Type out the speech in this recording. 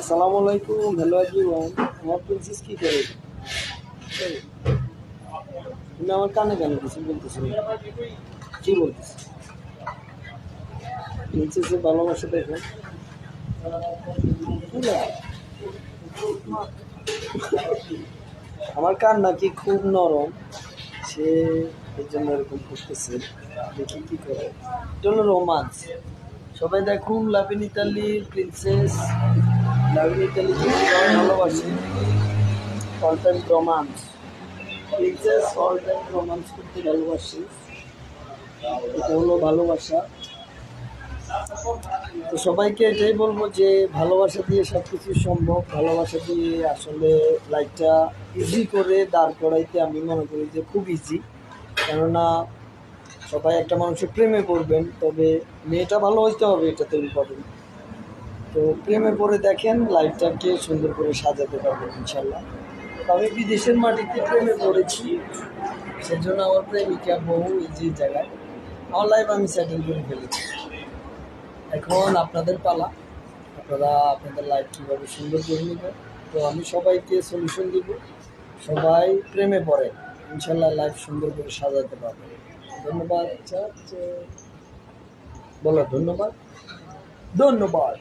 আসসালামু আলাইকুম, hello everyone. আমার প্রিন্সেস কি করে? এই, তুমি আমার কানে কেন কিছু বলতেছো না? কি বলতেছো? প্রিন্সেসের ভালোবাসা দেখো। কি লাগে? আমার কান নাকি খুব নরম, সে এই জন্য এরকম করতেছে। দেখি কি করে। এটা হলো রোমান্স। সবাই দেখুন লাভ ইন ইতালির প্রিন্সেস। লাভ ইন ইতালি ভালোবাসে। All time romance. Princess all time romance করতে ভালোবাসে। এটা হলো ভালোবাসা। তো সবাইকে এটাই বলবো যে ভালোবাসা দিয়ে সব কিছু সম্ভব। ভালোবাসা দিয়ে আসলে লাইফটা ইজি করে দাঁড় করাইতে আমি মনে করি যে খুব ইজি। কেননা সবাই একটা মানুষের প্রেমে পড়বেন, তবে মেয়েটা ভালো হইতে হবে, এটা তো ইম্পর্টেন্ট। তো প্রেমে পড়ে দেখেন লাইফটাকে সুন্দর করে সাজাতে পারবেন ইনশাল্লাহ। তো আমি বিদেশের মাটিতে প্রেমে পড়েছি, সেজন্য আমার প্রেমিকা বউ এই যে জায়গায় আমার লাইফ আমি সেটেল করে ফেলেছি। এখন আপনাদের পালা, আপনারা আপনাদের লাইফ কীভাবে সুন্দর করে নেবেন। তো আমি সবাইকে সলিউশন দিব, সবাই প্রেমে পড়ে, ইনশাল্লাহ লাইফ সুন্দর করে সাজাতে পারবে। ধন্যবাদ। বলো ধন্যবাদ। ধন্যবাদ।